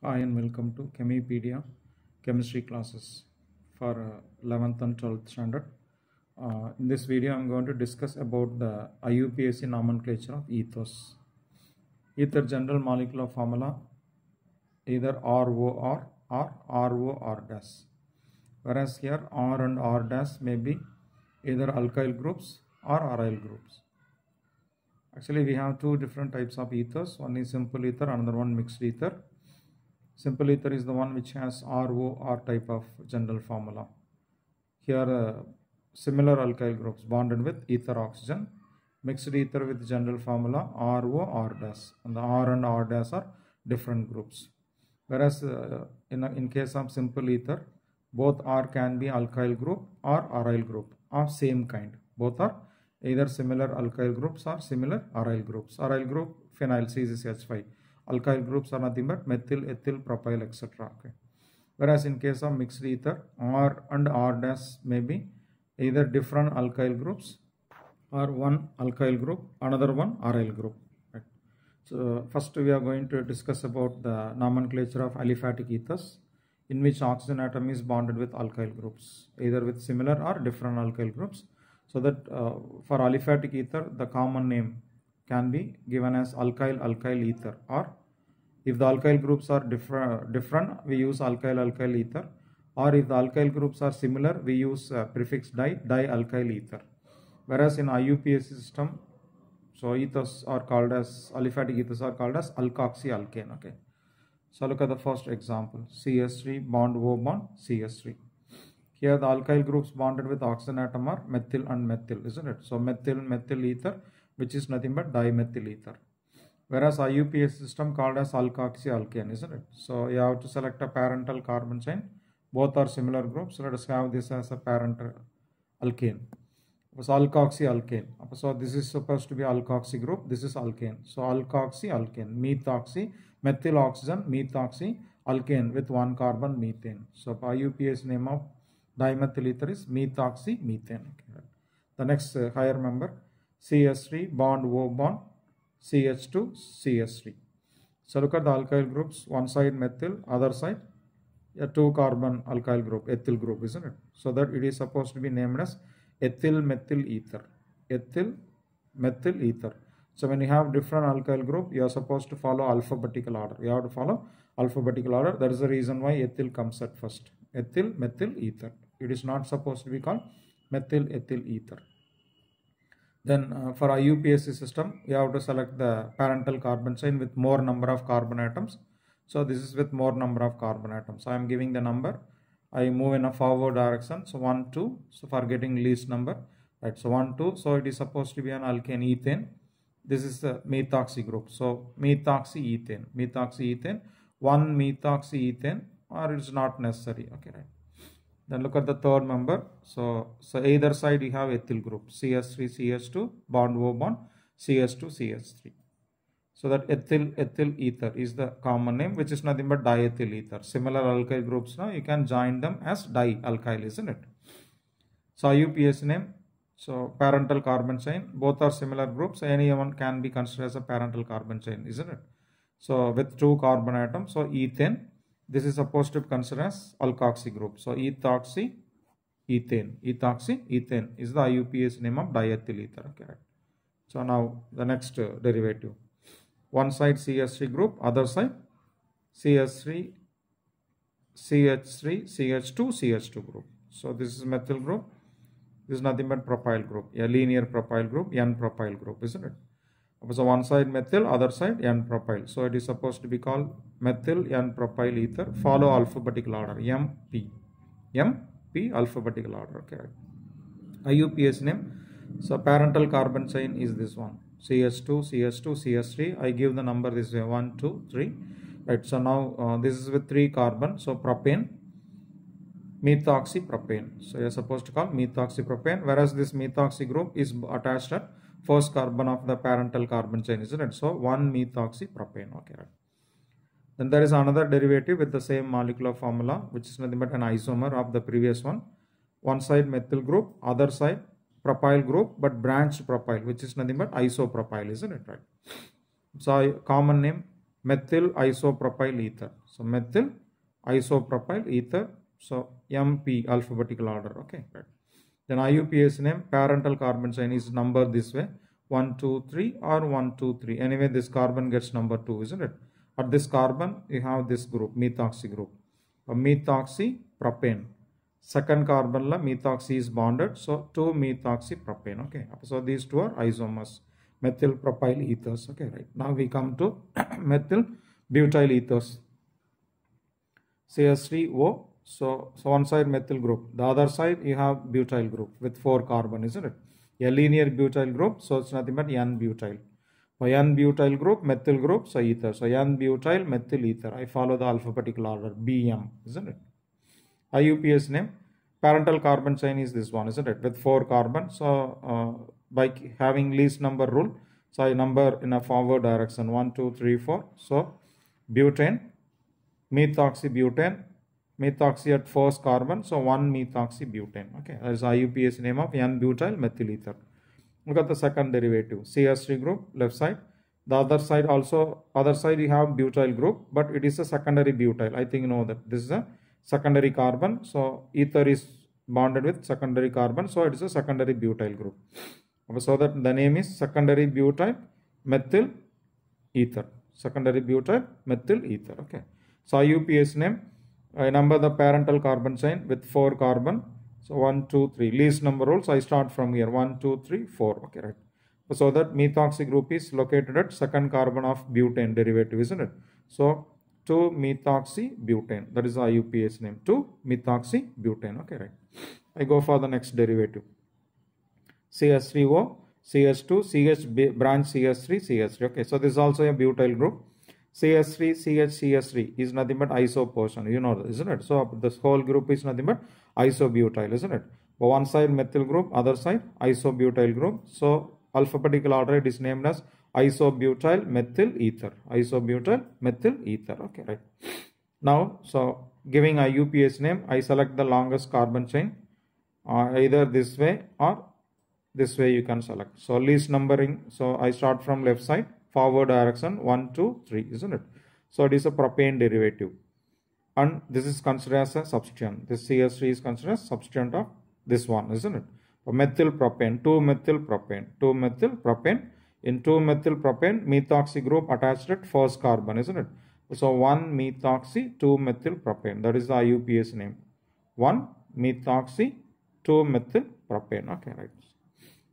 Hi and welcome to Chemipedia chemistry classes for 11th and 12th standard. In this video, I'm going to discuss about the IUPAC nomenclature of ethers. Ether general molecular formula either ROR or ROR dash. Whereas here R and R dash may be either alkyl groups or aryl groups. Actually, we have two different types of ethers. One is simple ether, another one mixed ether. Simple ether is the one which has ROR type of general formula. Here similar alkyl groups bonded with ether oxygen. Mixed ether with general formula ROR dash, and the R and R dash are different groups. Whereas in case of simple ether, both R can be alkyl group or aryl group of same kind. Both are either similar alkyl groups or similar aryl groups. Aryl group phenyl CH5. Alkyl groups are nothing but methyl, ethyl, propyl, etc. Okay. Whereas in case of mixed ether, R and R dash may be either different alkyl groups or one alkyl group, another one aryl group. Right. So first we are going to discuss about the nomenclature of aliphatic ethers, in which oxygen atom is bonded with alkyl groups, either with similar or different alkyl groups. So that for aliphatic ether, the common name can be given as alkyl ether, or if the alkyl groups are different, we use alkyl ether, or if the alkyl groups are similar, we use prefix dialkyl ether. Whereas in IUPAC system, so ethers are called as aliphatic ethers are called as alkoxyalkane. Okay. So look at the first example: CH3 bond O bond CH3. Here the alkyl groups bonded with oxygen atom are methyl and methyl, isn't it? So methyl ether, which is nothing but dimethyl ether. Whereas IUPAC system called as alkoxyalkane, isn't it? So you have to select a parental carbon chain. Both are similar groups. So let us have this as a parental alkane. So alkoxyalkane. So this is supposed to be alkoxy group. This is alkane. So alkoxyalkane, methoxy, methyl oxygen, methoxy, alkane with one carbon methane. So IUPAC name of dimethyl ether is methoxy methane. Okay. The next higher member, CH3 bond O bond CH2 CH3. So look at the alkyl groups. One side methyl, other side a 2 carbon alkyl group, ethyl group, isn't it? So that it is supposed to be named as ethyl methyl ether. Ethyl methyl ether. So when you have different alkyl group, you are supposed to follow alphabetical order. You have to follow alphabetical order. That is the reason why ethyl comes at first. Ethyl methyl ether. It is not supposed to be called methyl ethyl ether. Then for IUPAC system, you have to select the parental carbon chain with more number of carbon atoms. So this is with more number of carbon atoms. So I am giving the number. I move in a forward direction. So 1, 2. So for getting least number, right? So 1, 2. So it is supposed to be an alkane ethane. This is the methoxy group. So methoxy ethane, 1 methoxy ethane, or it's not necessary. Okay, right? Then look at the third member. So either side you have ethyl group, CH3 CH2 bond O bond CH2 CH3. So that ethyl ether is the common name, which is nothing but diethyl ether. Similar alkyl groups now you can join them as dialkyl, isn't it? So IUPAC name. So parental carbon chain, both are similar groups. Anyone can be considered as a parental carbon chain, isn't it? So with 2 carbon atoms, so ethane. This is supposed to be considered as alkoxy group. So ethoxy ethane is the IUPAC name of diethyl ether. Okay, right. So now the next derivative. One side CH3 group, other side CH3 CH2 group. So this is methyl group. This is nothing but propyl group, a linear propyl group, N-propyl group, isn't it? So one side methyl, other side N-propyl. So it is supposed to be called methyl N-propyl ether. Follow alphabetical order, MP alphabetical order. Okay. IUPAC name. So parental carbon chain is this one, CH2 CH3. I give the number this way, 1, 2, 3. Right. So now this is with 3 carbon. So propane, methoxypropane. So you are supposed to call methoxypropane, whereas this methoxy group is attached at first carbon of the parental carbon chain, isn't it? So 1 methoxypropane. Okay, right. Then there is another derivative with the same molecular formula, which is nothing but an isomer of the previous one. One side methyl group, other side propyl group, but branched propyl, which is nothing but isopropyl, isn't it? Right. So common name methyl isopropyl ether. So methyl isopropyl ether. So MP alphabetical order. Okay, right. Then IUPAC name, parental carbon chain is numbered this way, 1, 2, 3 or 1, 2, 3. Anyway, this carbon gets number 2, isn't it? At this carbon, you have this group, methoxy group. Methoxypropane. Second carbon la methoxy is bonded, so 2-methoxypropane. Okay, so these two are isomers, methyl propyl ethers. Okay, right. Now we come to methyl butyl ethers. CH3O. So one side methyl group, the other side you have butyl group with 4 carbon, isn't it? A linear butyl group, so it's nothing but N-butyl. For N-butyl group, methyl group, so ether. So N-butyl, methyl ether. I follow the alphabetical order, BM, isn't it? IUPAC name, parental carbon chain is this one, isn't it? With 4 carbon. So by having least number rule, so I number in a forward direction, 1, 2, 3, 4. So butane, methoxybutane, methoxy at first carbon, so 1-methoxybutane. Okay, that is IUPAC name of N-butyl methyl ether. Look at the second derivative, CH3 group, left side. The other side also, other side you have butyl group, but it is a secondary butyl. I think you know that this is a secondary carbon. So ether is bonded with secondary carbon, so it is a secondary butyl group. So that the name is secondary butyl methyl ether. Secondary butyl methyl ether. Okay. So IUPAC name, I number the parental carbon chain with 4 carbon. So 1, 2, 3. Least number rules. I start from here. 1, 2, 3, 4. Okay, right. So that methoxy group is located at second carbon of butane derivative, isn't it? So 2-methoxybutane. That is the IUPAC name. 2-methoxybutane. Okay, right. I go for the next derivative. CH3O, CH2, CH branch CH3, CH3. Okay, so this is also a butyl group. CH3, CH3 is nothing but iso portion, you know, isn't it? So this whole group is nothing but isobutyl, isn't it? But one side methyl group, other side isobutyl group. So alphabetical order it is named as isobutyl methyl ether. Isobutyl methyl ether. Okay, right. Now, so giving IUPAC name, I select the longest carbon chain, either this way or this way you can select. So least numbering, so I start from left side, forward direction 1, 2, 3, isn't it? So it is a propane derivative, and this is considered as a substituent. This CH3 is considered as substituent of this one, isn't it? So methyl propane, 2-methyl propane, 2-methyl propane. In 2-methyl propane, methoxy group attached at first carbon, isn't it? So 1-methoxy 2-methyl propane. That is the IUPAC name. 1-methoxy 2-methyl propane. Okay, right.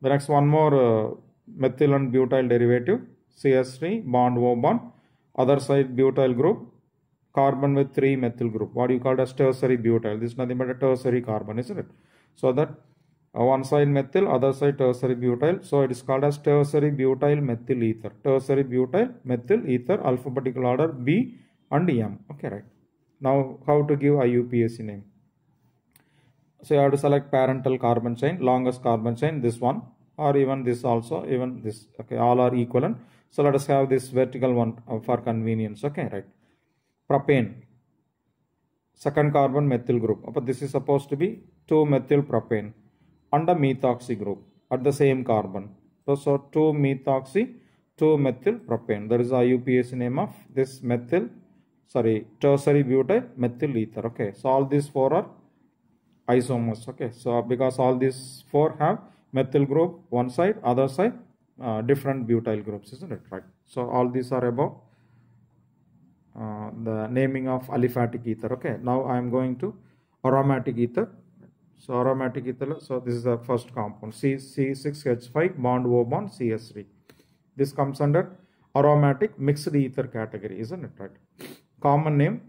The next one more methyl and butyl derivative. CH3 bond O bond, other side butyl group, carbon with 3-methyl group. What you call as tertiary butyl. This is nothing but a tertiary carbon, isn't it? So that one side methyl, other side tertiary butyl. So it is called as tertiary butyl methyl ether. Tertiary butyl methyl ether, alphabetical order B and M. Okay, right. Now how to give IUPAC name? So you have to select parental carbon chain, longest carbon chain, this one, or even this also, even this. Okay, all are equivalent. So let us have this vertical one for convenience. Okay, right. Propane, second carbon methyl group. But this is supposed to be 2-methyl propane and a methoxy group at the same carbon. So 2-methoxy, 2-methyl propane. That is the IUPAC name of this tertiary butyl methyl ether. Okay, so all these 4 are isomers. Okay, so because all these 4 have methyl group one side, other side different butyl groups, isn't it? Right. So all these are about the naming of aliphatic ether. Okay, now I am going to aromatic ether. So aromatic ether, so this is the first compound, C6H5 bond O bond CH3. This comes under aromatic mixed ether category, isn't it? Right. Common name,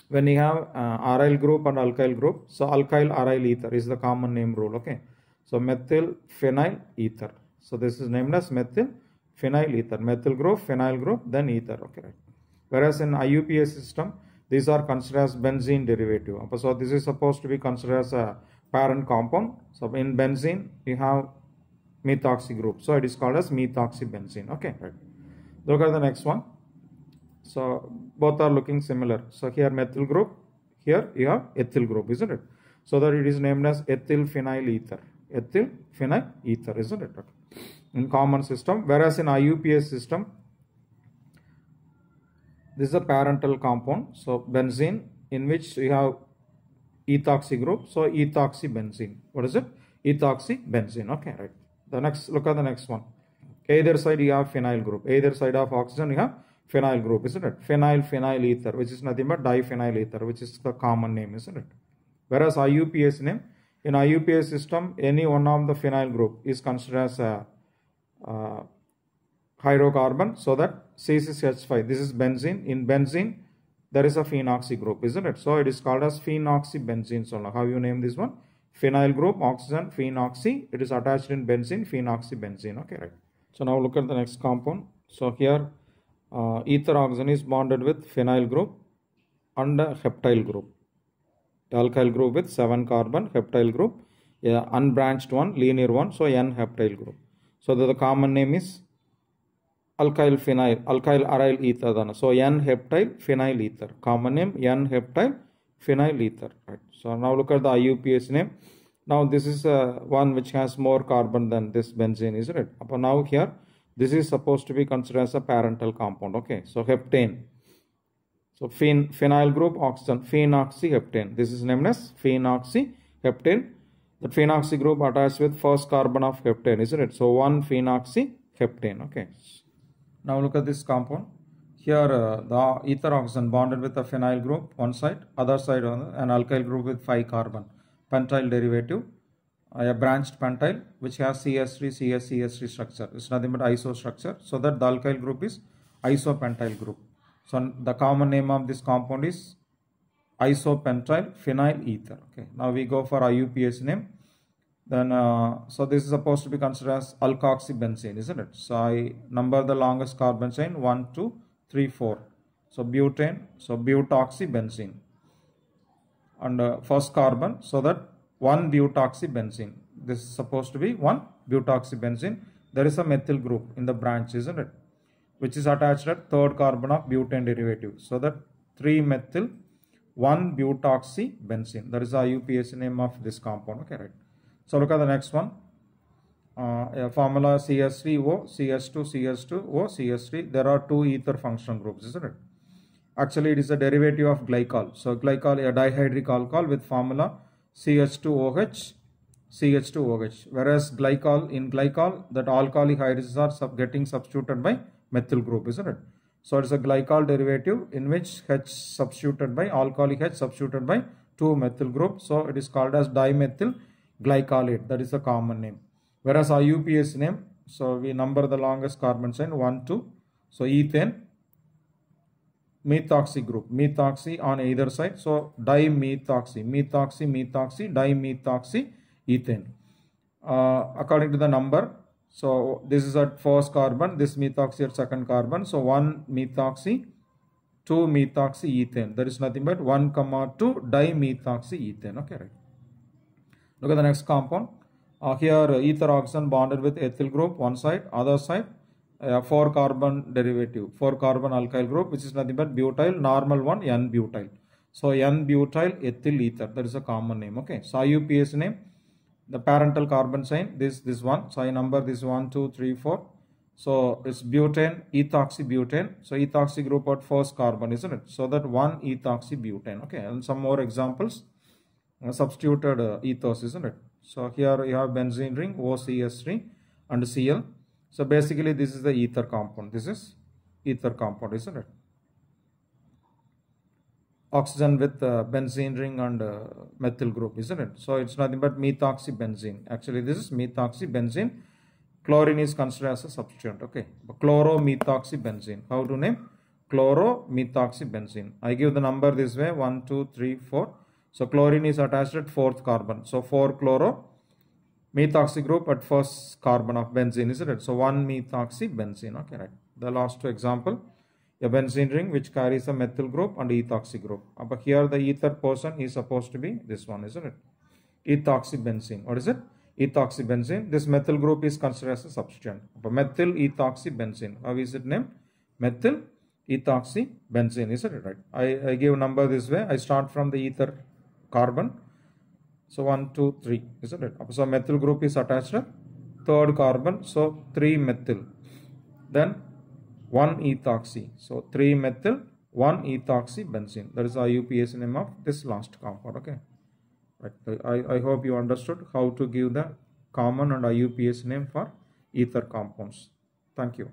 when you have aryl group and alkyl group, so alkyl aryl ether is the common name rule. Okay, so methyl phenyl ether. So this is named as methyl phenyl ether. Methyl group, phenyl group, then ether. Okay, right. Whereas in IUPAC system, these are considered as benzene derivative. So this is supposed to be considered as a parent compound. So in benzene, you have methoxy group. So it is called as methoxybenzene. Okay, right. Look at the next one. So both are looking similar. So here methyl group, here you have ethyl group, isn't it? So that it is named as ethyl phenyl ether. Ethyl phenyl ether, isn't it? Okay. In common system, whereas in IUPAC system, This is a parental compound. So benzene, in which you have ethoxy group. So ethoxybenzene. What is it? Ethoxybenzene. Okay, right. The next, look at the next one. Either side you have phenyl group. Either side of oxygen you have phenyl group, isn't it? Phenyl ether, which is nothing but diphenyl ether, which is the common name, isn't it? Whereas IUPAC name, in IUPAC system, any one of the phenyl group is considered as a hydrocarbon, so that C6H5, this is benzene. In benzene, there is a phenoxy group, isn't it? So it is called as phenoxybenzene. So how you name this one? Phenyl group, oxygen, phenoxy. It is attached in benzene, phenoxybenzene. Okay, right. So now look at the next compound. So here, ether oxygen is bonded with phenyl group and a heptyl group. Alkyl group with 7 carbon, heptyl group, unbranched one, linear one, so N-heptyl group. So the common name is alkyl aryl ether. So N-heptyl phenyl ether. Common name N-heptyl phenyl ether. Right. So now look at the IUPAC name. Now this is one which has more carbon than this benzene, isn't it? But now here, this is supposed to be considered as a parental compound. Okay, so heptane. So phenyl group, oxygen, phenoxyheptane. This is named as phenoxyheptane. The phenoxy group attached with first carbon of heptane, isn't it? So 1 phenoxyheptane. Okay. Now look at this compound. Here the ether oxygen bonded with a phenyl group one side, other side an alkyl group with 5 carbon. Pentyl derivative, a branched pentyl which has CH3 structure. It's nothing but iso structure. So that the alkyl group is isopentyl group. So the common name of this compound is isopentyl phenyl ether. Okay. Now we go for IUPAC name. Then so this is supposed to be considered as alkoxybenzene, isn't it? So I number the longest carbon chain 1, 2, 3, 4. So butane, so butoxybenzene. And first carbon, so that 1 butoxybenzene. This is supposed to be 1 butoxybenzene. There is a methyl group in the branch, isn't it? Which is attached at third carbon of butane derivative. So that 3 methyl 1 butoxybenzene. That is the IUPAC name of this compound. Okay, right. So look at the next one. Formula CH3O, CH2, CH2O, CH3. There are 2 ether functional groups, isn't it? Actually, it is a derivative of glycol. So glycol, a dihydric alcohol with formula CH2OH, CH2OH. Whereas glycol, in glycol, that alcoholic hydrogens are getting substituted by methyl group, isn't it? So it is a glycol derivative in which H substituted by alcoholic H substituted by 2 methyl group. So it is called as dimethyl glycolate. That is the common name. Whereas IUPAC name, so we number the longest carbon chain 1, 2. So ethane, methoxy group, methoxy on either side. So dimethoxy, methoxy, dimethoxy ethane. According to the number, so this is at first carbon, this methoxy at second carbon. So 1 methoxy, 2 methoxy ethane. There is nothing but 1, 2 dimethoxy ethane. Okay, right. Look at the next compound. Here ether oxygen bonded with ethyl group one side, other side 4 carbon derivative, 4 carbon alkyl group, which is nothing but butyl, normal one N-butyl. So N-butyl ethyl ether, that is a common name. Okay, so IUPAC name, the parental carbon chain, this one. So I number this 1, 2, 3, 4. So it's butane, ethoxybutane. So ethoxy group at first carbon, isn't it? So that 1 ethoxybutane. Okay, and some more examples. Substituted ethos, isn't it? So here you have benzene ring, OCH3 and Cl. So basically this is the ether compound. This is ether compound, isn't it? Oxygen with benzene ring and methyl group, isn't it? So it's nothing but methoxybenzene. Actually this is methoxybenzene. Chlorine is considered as a substituent. Okay, chloromethoxybenzene. How to name? Chloromethoxybenzene. I give the number this way 1, 2, 3, 4. So chlorine is attached at fourth carbon. So 4 chloro, methoxy group at first carbon of benzene, isn't it? So 1 methoxybenzene. Okay, right. The last 2 example, a benzene ring which carries a methyl group and ethoxy group. But here the ether portion is supposed to be this one, isn't it? Ethoxybenzene. What is it? Ethoxybenzene. This methyl group is considered as a substituent. But methyl ethoxybenzene. How is it named? Methyl ethoxybenzene, isn't it? Right. I give number this way. I start from the ether carbon. So 1, 2, 3, isn't it? So methyl group is attached to third carbon. So 3 methyl. Then 1 ethoxy. So 3 methyl, 1-ethoxybenzene. That is the IUPAC name of this last compound. Okay, right. I hope you understood how to give the common and IUPAC name for ether compounds. Thank you.